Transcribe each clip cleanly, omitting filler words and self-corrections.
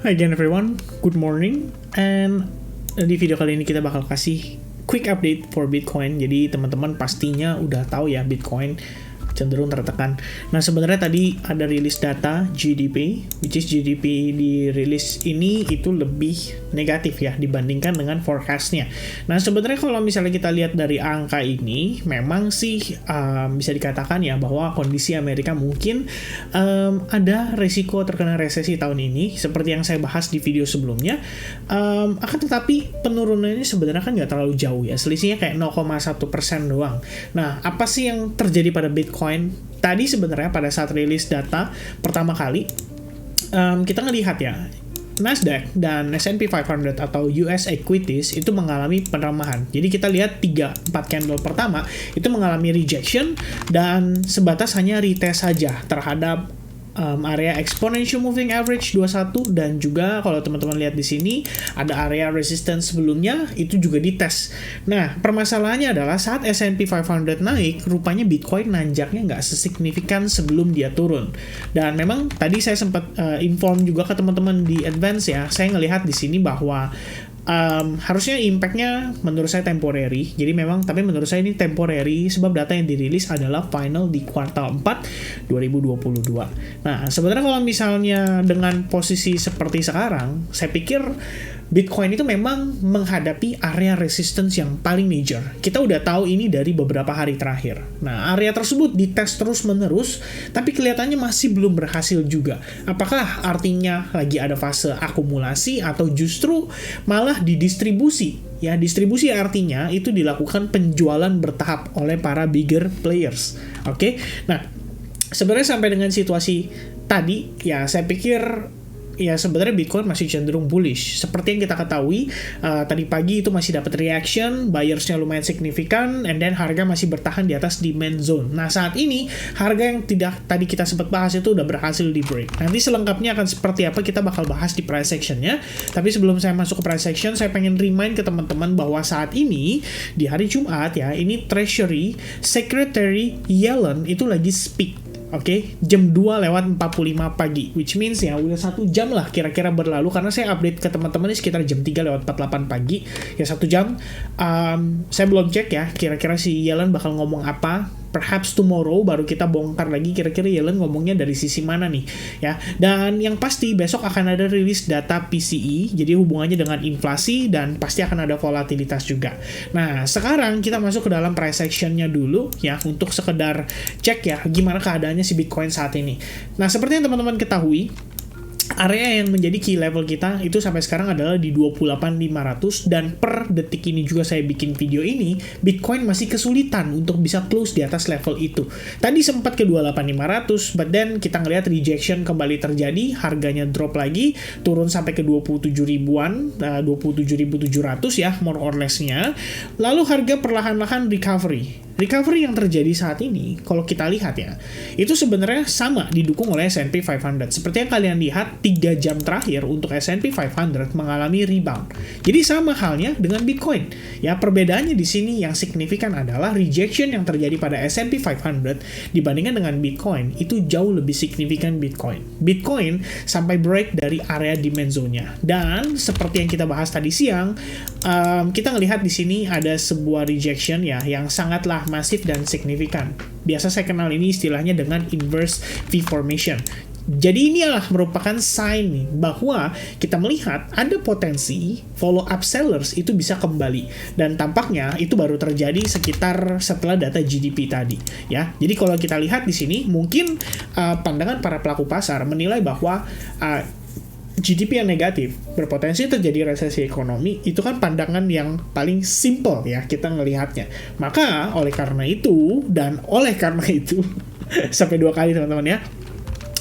Hi again everyone, good morning. And di video kali ini kita bakal kasih quick update for Bitcoin. Jadi teman-teman pastinya udah tahu ya Bitcoin cenderung tertekan. Nah sebenarnya tadi ada rilis data GDP, which is GDP di rilis ini itu lebih negatif ya dibandingkan dengan forecastnya. Nah sebenarnya kalau misalnya kita lihat dari angka ini, memang sih bisa dikatakan ya bahwa kondisi Amerika mungkin ada resiko terkena resesi tahun ini, seperti yang saya bahas di video sebelumnya. Akan tetapi penurunannya sebenarnya kan nggak terlalu jauh ya, selisihnya kayak 0,1% doang. Nah apa sih yang terjadi pada Bitcoin? Tadi sebenarnya pada saat rilis data pertama kali, kita ngelihat ya, Nasdaq dan S&P 500 atau US Equities itu mengalami pelemahan. Jadi kita lihat 3-4 candle pertama itu mengalami rejection dan sebatas hanya retest saja terhadap area exponential moving average 21, dan juga kalau teman-teman lihat di sini ada area resistance sebelumnya itu juga dites. Nah permasalahannya adalah saat S&P 500 naik, rupanya Bitcoin nanjaknya nggak sesignifikan sebelum dia turun. Dan memang tadi saya sempat inform juga ke teman-teman di advance ya, saya ngelihat di sini bahwa harusnya impactnya menurut saya temporary. Jadi memang, tapi menurut saya ini temporary sebab data yang dirilis adalah final di kuartal 4 2022. Nah sebenarnya kalau misalnya dengan posisi seperti sekarang, saya pikir Bitcoin itu memang menghadapi area resistance yang paling major. Kita udah tahu ini dari beberapa hari terakhir. Nah, area tersebut dites terus-menerus, tapi kelihatannya masih belum berhasil juga. Apakah artinya lagi ada fase akumulasi atau justru malah didistribusi? Ya, distribusi artinya itu dilakukan penjualan bertahap oleh para bigger players. Oke? Nah, sebenarnya sampai dengan situasi tadi, ya saya pikir ya sebenarnya Bitcoin masih cenderung bullish. Seperti yang kita ketahui, tadi pagi itu masih dapat reaction, buyersnya lumayan signifikan, and then harga masih bertahan di atas demand zone. Nah saat ini, harga yang tidak tadi kita sempat bahas itu udah berhasil di break. Nanti selengkapnya akan seperti apa kita bakal bahas di price sectionnya. Tapi sebelum saya masuk ke price section, saya pengen remind ke teman-teman bahwa saat ini, di hari Jumat ya, ini Treasury Secretary Yellen itu lagi speak. Oke, jam 2:45 pagi, which means ya udah 1 jam lah kira-kira berlalu, karena saya update ke teman-teman ini sekitar jam 3:48 pagi, ya 1 jam. Saya belum cek ya, kira-kira si Yellen bakal ngomong apa. Perhaps tomorrow baru kita bongkar lagi kira-kira Yellen ngomongnya dari sisi mana nih ya. Dan yang pasti besok akan ada rilis data PCE, jadi hubungannya dengan inflasi dan pasti akan ada volatilitas juga. Nah sekarang kita masuk ke dalam price actionnya dulu ya, untuk sekedar cek ya gimana keadaannya si Bitcoin saat ini. Nah seperti yang teman-teman ketahui, area yang menjadi key level kita itu sampai sekarang adalah di 28.500, dan per detik ini juga saya bikin video ini, Bitcoin masih kesulitan untuk bisa close di atas level itu. Tadi sempat ke 28.500, but then kita ngelihat rejection kembali terjadi, harganya drop lagi, turun sampai ke 27 ribuan, 27.700 ya, more or less-nya. Lalu harga perlahan-lahan recovery. Recovery yang terjadi saat ini, kalau kita lihat ya, itu sebenarnya sama didukung oleh S&P 500. Seperti yang kalian lihat, 3 jam terakhir untuk S&P 500 mengalami rebound. Jadi sama halnya dengan Bitcoin. Ya, perbedaannya di sini yang signifikan adalah rejection yang terjadi pada S&P 500 dibandingkan dengan Bitcoin, itu jauh lebih signifikan Bitcoin. Bitcoin sampai break dari area demand zone-nya. Dan seperti yang kita bahas tadi siang, kita ngelihat di sini ada sebuah rejection ya, yang sangatlah masif dan signifikan. Biasa saya kenal ini istilahnya dengan inverse V formation. Jadi ini adalah merupakan sign nih bahwa kita melihat ada potensi follow up sellers itu bisa kembali, dan tampaknya itu baru terjadi sekitar setelah data GDP tadi ya. Jadi kalau kita lihat di sini mungkin pandangan para pelaku pasar menilai bahwa GDP yang negatif berpotensi terjadi resesi ekonomi, itu kan pandangan yang paling simple ya kita ngelihatnya. Maka oleh karena itu sampai 2 kali teman-teman ya,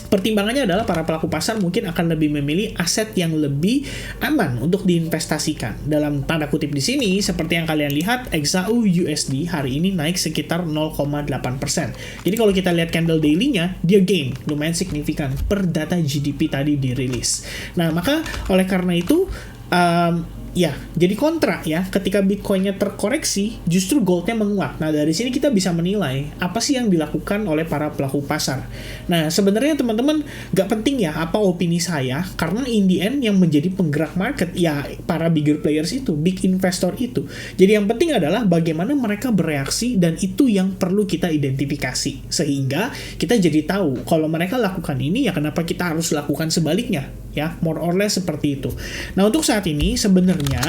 pertimbangannya adalah para pelaku pasar mungkin akan lebih memilih aset yang lebih aman untuk diinvestasikan. Dalam tanda kutip di sini, seperti yang kalian lihat, XAU USD hari ini naik sekitar 0,8%. Jadi kalau kita lihat candle daily-nya, dia gain lumayan signifikan per data GDP tadi dirilis. Nah, maka oleh karena itu, ya jadi kontra ya, ketika Bitcoinnya terkoreksi justru goldnya menguat. Nah dari sini kita bisa menilai apa sih yang dilakukan oleh para pelaku pasar. Nah sebenarnya teman-teman gak penting ya apa opini saya, karena in the end yang menjadi penggerak market ya para bigger players itu, big investor itu. Jadi yang penting adalah bagaimana mereka bereaksi, dan itu yang perlu kita identifikasi sehingga kita jadi tahu kalau mereka lakukan ini ya kenapa kita harus lakukan sebaliknya ya, more or less seperti itu. Nah untuk saat ini sebenarnya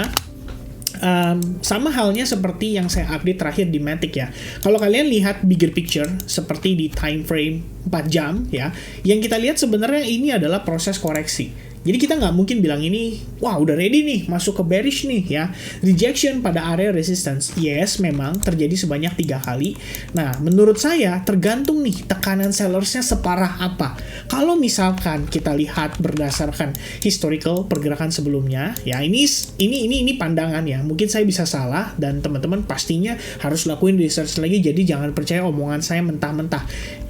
sama halnya seperti yang saya update terakhir di Matic ya. Kalau kalian lihat bigger picture seperti di time frame 4 jam ya, yang kita lihat sebenarnya ini adalah proses koreksi. Jadi kita nggak mungkin bilang ini, wah udah ready nih, masuk ke bearish nih ya. Rejection pada area resistance, yes memang terjadi sebanyak 3 kali. Nah menurut saya tergantung nih tekanan sellersnya separah apa. Kalau misalkan kita lihat berdasarkan historical pergerakan sebelumnya, ya ini pandangan ya. Mungkin saya bisa salah dan teman-teman pastinya harus lakuin research lagi. Jadi jangan percaya omongan saya mentah-mentah.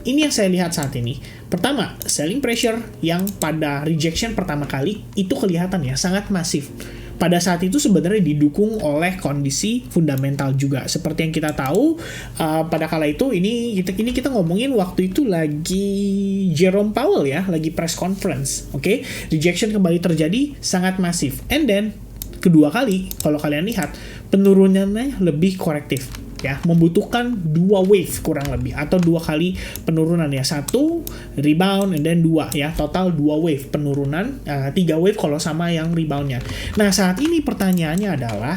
Ini yang saya lihat saat ini. Pertama, selling pressure yang pada rejection pertama kali itu kelihatan ya sangat masif. Pada saat itu sebenarnya didukung oleh kondisi fundamental juga. Seperti yang kita tahu pada kala itu ini kita ngomongin waktu itu lagi Jerome Powell ya, lagi press conference. Oke, rejection kembali terjadi sangat masif. And then kedua kali kalau kalian lihat penurunannya lebih korektif. Ya, membutuhkan 2 wave kurang lebih, atau 2 kali penurunan ya, 1 rebound and then 2 ya, total 2 wave penurunan, 3 wave kalau sama yang reboundnya. Nah saat ini pertanyaannya adalah,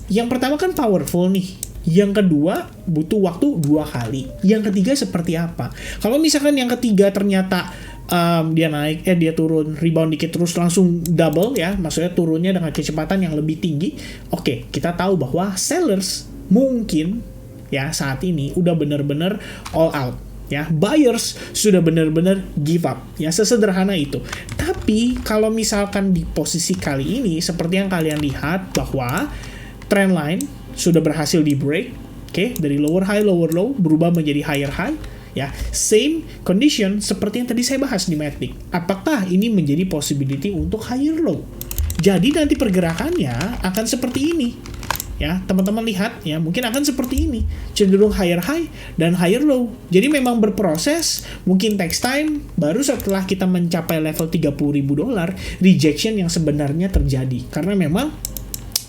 yang pertama kan powerful nih, yang kedua butuh waktu 2 kali, yang ketiga seperti apa? Kalau misalkan yang ketiga ternyata dia naik, dia turun, rebound dikit terus langsung double ya, maksudnya turunnya dengan kecepatan yang lebih tinggi, oke, kita tahu bahwa sellers mungkin ya saat ini udah bener-bener all out ya, buyers sudah bener-bener give up ya, sesederhana itu. Tapi kalau misalkan di posisi kali ini seperti yang kalian lihat bahwa trend line sudah berhasil di break, oke, dari lower high lower low berubah menjadi higher high ya, same condition seperti yang tadi saya bahas di Matic. Apakah ini menjadi possibility untuk higher low? Jadi nanti pergerakannya akan seperti ini. Ya, teman-teman lihat ya, mungkin akan seperti ini, cenderung higher high dan higher low. Jadi memang berproses, mungkin takes time, baru setelah kita mencapai level $30.000 rejection yang sebenarnya terjadi. Karena memang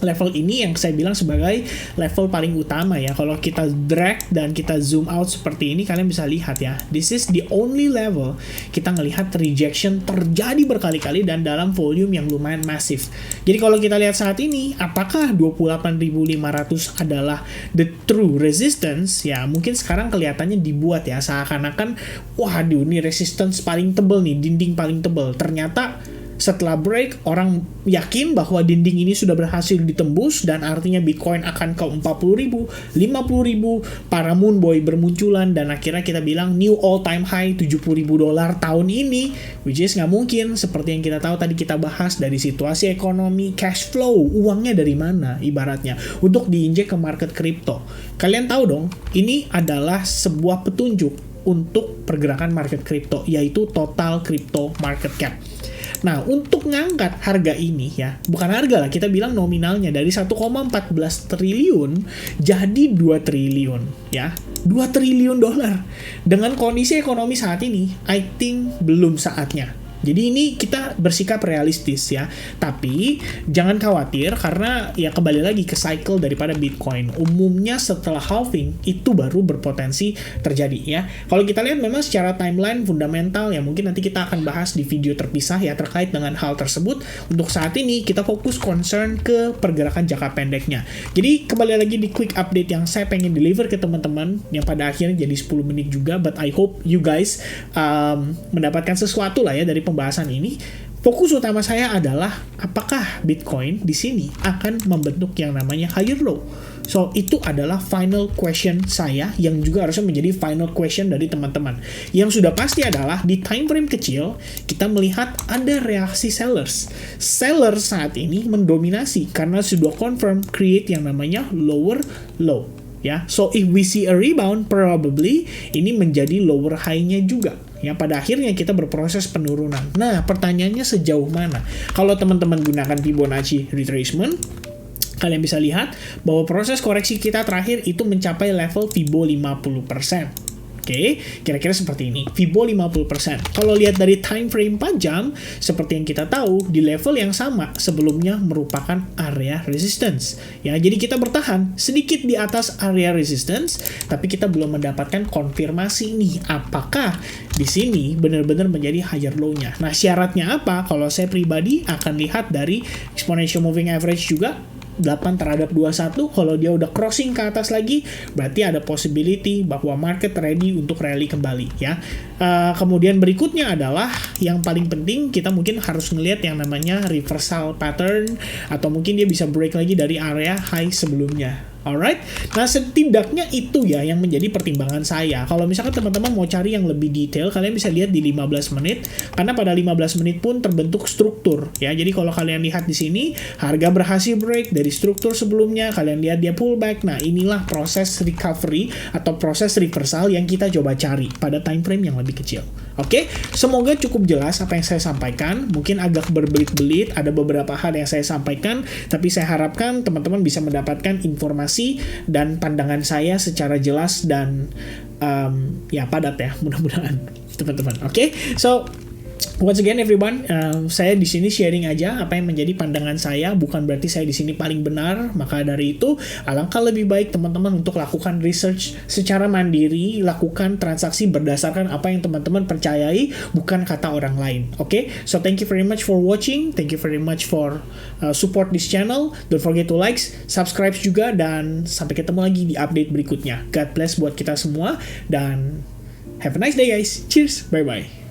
level ini yang saya bilang sebagai level paling utama ya. Kalau kita drag dan kita zoom out seperti ini, kalian bisa lihat ya, this is the only level kita ngelihat rejection terjadi berkali-kali dan dalam volume yang lumayan masif. Jadi kalau kita lihat saat ini, apakah 28.500 adalah the true resistance? Ya mungkin sekarang kelihatannya dibuat ya seakan-akan, waduh ini resistance paling tebel nih, dinding paling tebel. Ternyata setelah break, orang yakin bahwa dinding ini sudah berhasil ditembus dan artinya Bitcoin akan ke 40.000, 50.000, para moon boy bermunculan dan akhirnya kita bilang new all time high $70.000 tahun ini, which is nggak mungkin. Seperti yang kita tahu tadi kita bahas, dari situasi ekonomi, cash flow, uangnya dari mana ibaratnya untuk diinjek ke market crypto. Kalian tahu dong, ini adalah sebuah petunjuk untuk pergerakan market crypto, yaitu total crypto market cap. Nah, untuk ngangkat harga ini ya, bukan harga lah, kita bilang nominalnya dari 1,14 triliun jadi 2 triliun ya. 2 triliun dolar. Dengan kondisi ekonomi saat ini, I think belum saatnya. Jadi ini kita bersikap realistis ya. Tapi jangan khawatir karena ya kembali lagi ke cycle daripada Bitcoin. Umumnya setelah halving itu baru berpotensi terjadi ya. Kalau kita lihat memang secara timeline fundamental ya, mungkin nanti kita akan bahas di video terpisah ya terkait dengan hal tersebut. Untuk saat ini kita fokus concern ke pergerakan jangka pendeknya. Jadi kembali lagi di quick update yang saya pengen deliver ke teman-teman yang pada akhirnya jadi 10 menit juga, but I hope you guys mendapatkan sesuatu lah ya dari pembahasan ini. Fokus utama saya adalah apakah Bitcoin di sini akan membentuk yang namanya higher low. So, itu adalah final question saya yang juga harusnya menjadi final question dari teman-teman. Yang sudah pasti adalah di time frame kecil kita melihat ada reaksi sellers. Sellers saat ini mendominasi karena sudah confirm create yang namanya lower low. ya. So if we see a rebound, probably ini menjadi lower high-nya juga. Ya, pada akhirnya kita berproses penurunan. Nah, pertanyaannya sejauh mana? Kalau teman-teman gunakan Fibonacci retracement, kalian bisa lihat bahwa proses koreksi kita terakhir itu mencapai level Fibo 50%. Oke, kira-kira seperti ini. Fibo 50%. Kalau lihat dari time frame 4 jam, seperti yang kita tahu, di level yang sama sebelumnya merupakan area resistance. Ya, jadi kita bertahan sedikit di atas area resistance, tapi kita belum mendapatkan konfirmasi nih, apakah di sini benar-benar menjadi higher low-nya. Nah, syaratnya apa? Kalau saya pribadi akan lihat dari exponential moving average juga, 8 terhadap 21, kalau dia udah crossing ke atas lagi, berarti ada possibility bahwa market ready untuk rally kembali, ya. Kemudian berikutnya adalah yang paling penting, kita mungkin harus ngelihat yang namanya reversal pattern, atau mungkin dia bisa break lagi dari area high sebelumnya. Alright, nah setidaknya itu ya yang menjadi pertimbangan saya. Kalau misalkan teman-teman mau cari yang lebih detail, kalian bisa lihat di 15 menit, karena pada 15 menit pun terbentuk struktur ya. Jadi kalau kalian lihat di sini, harga berhasil break dari struktur sebelumnya, kalian lihat dia pullback. Nah, inilah proses recovery atau proses reversal yang kita coba cari pada time frame yang lebih kecil. Oke, semoga cukup jelas apa yang saya sampaikan. Mungkin agak berbelit-belit, ada beberapa hal yang saya sampaikan, tapi saya harapkan teman-teman bisa mendapatkan informasi dan pandangan saya secara jelas dan ya padat ya, mudah-mudahan teman-teman. Oke, so once again everyone, saya di sini sharing aja apa yang menjadi pandangan saya, bukan berarti saya di sini paling benar. Maka dari itu, alangkah lebih baik teman-teman untuk lakukan research secara mandiri, lakukan transaksi berdasarkan apa yang teman-teman percayai, bukan kata orang lain. Oke, so thank you very much for watching, thank you very much for support this channel. Don't forget to like, subscribe juga, dan sampai ketemu lagi di update berikutnya. God bless buat kita semua, dan have a nice day guys. Cheers, bye bye.